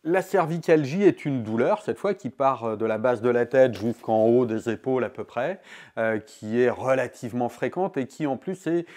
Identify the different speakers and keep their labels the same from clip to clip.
Speaker 1: La cervicalgie est une douleur, cette fois, qui part de la base de la tête jusqu'en haut des épaules à peu près, qui est relativement fréquente et qui en plus est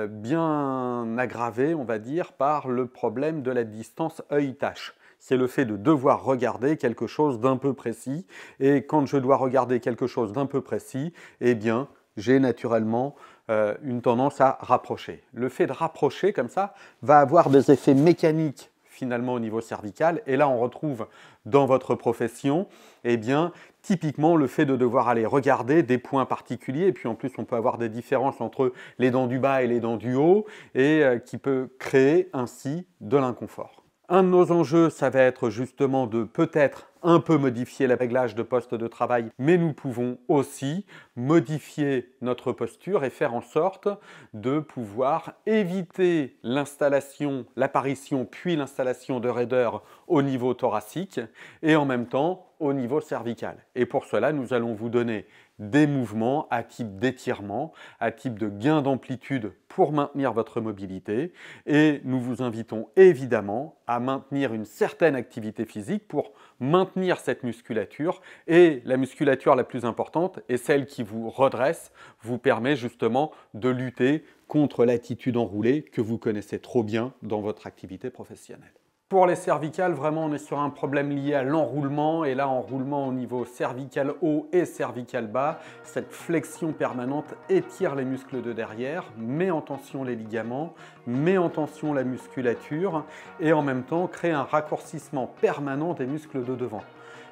Speaker 1: bien aggravée, on va dire, par le problème de la distance œil-tâche. C'est le fait de devoir regarder quelque chose d'un peu précis. Et quand je dois regarder quelque chose d'un peu précis, eh bien, j'ai naturellement une tendance à rapprocher. Le fait de rapprocher comme ça va avoir des effets mécaniques finalement au niveau cervical. Et là, on retrouve dans votre profession, eh bien, typiquement le fait de devoir aller regarder des points particuliers. Et puis en plus, on peut avoir des différences entre les dents du bas et les dents du haut et qui peut créer ainsi de l'inconfort. Un de nos enjeux, ça va être justement de peut-être un peu modifier le réglage de poste de travail, mais nous pouvons aussi modifier notre posture et faire en sorte de pouvoir éviter l'installation, l'apparition puis l'installation de raideurs au niveau thoracique et en même temps au niveau cervical. Et pour cela, nous allons vous donner des mouvements à type d'étirement, à type de gain d'amplitude pour maintenir votre mobilité. Et nous vous invitons évidemment à maintenir une certaine activité physique pour maintenir cette musculature. Et la musculature la plus importante est celle qui vous redresse, vous permet justement de lutter contre l'attitude enroulée que vous connaissez trop bien dans votre activité professionnelle. Pour les cervicales, vraiment, on est sur un problème lié à l'enroulement. Et là, enroulement au niveau cervical haut et cervical bas. Cette flexion permanente étire les muscles de derrière, met en tension les ligaments, met en tension la musculature et en même temps crée un raccourcissement permanent des muscles de devant.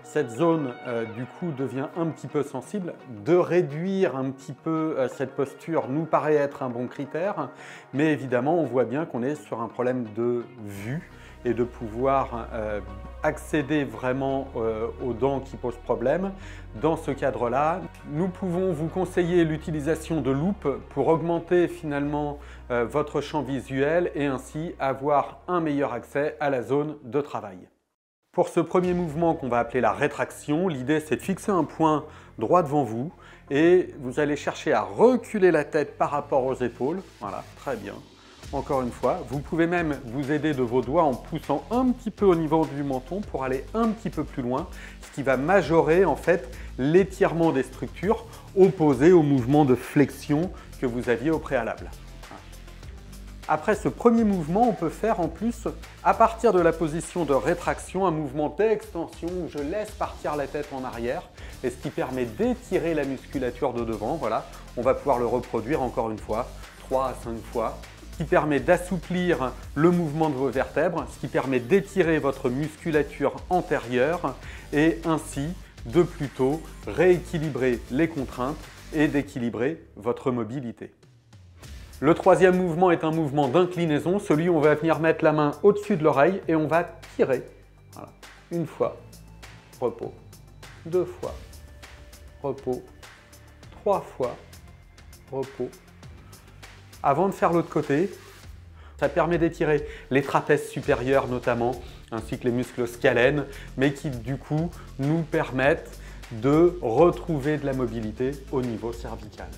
Speaker 1: Cette zone, du coup, devient un petit peu sensible. De réduire un petit peu cette posture nous paraît être un bon critère. Mais évidemment, on voit bien qu'on est sur un problème de vue et de pouvoir accéder vraiment aux dents qui posent problème. Dans ce cadre-là, nous pouvons vous conseiller l'utilisation de loupes pour augmenter finalement votre champ visuel et ainsi avoir un meilleur accès à la zone de travail. Pour ce premier mouvement qu'on va appeler la rétraction, l'idée c'est de fixer un point droit devant vous et vous allez chercher à reculer la tête par rapport aux épaules. Voilà, très bien. Encore une fois, vous pouvez même vous aider de vos doigts en poussant un petit peu au niveau du menton pour aller un petit peu plus loin, ce qui va majorer en fait l'étirement des structures opposé au mouvement de flexion que vous aviez au préalable. Après ce premier mouvement, on peut faire en plus, à partir de la position de rétraction, un mouvement d'extension où je laisse partir la tête en arrière et ce qui permet d'étirer la musculature de devant. Voilà, on va pouvoir le reproduire encore une fois, 3 à 5 fois. Qui permet d'assouplir le mouvement de vos vertèbres, ce qui permet d'étirer votre musculature antérieure et ainsi de plutôt rééquilibrer les contraintes et d'équilibrer votre mobilité. Le troisième mouvement est un mouvement d'inclinaison, celui où on va venir mettre la main au-dessus de l'oreille et on va tirer. Voilà. Une fois, repos, 2 fois, repos, 3 fois, repos. Avant de faire l'autre côté, ça permet d'étirer les trapèzes supérieurs notamment, ainsi que les muscles scalènes, mais qui du coup nous permettent de retrouver de la mobilité au niveau cervical.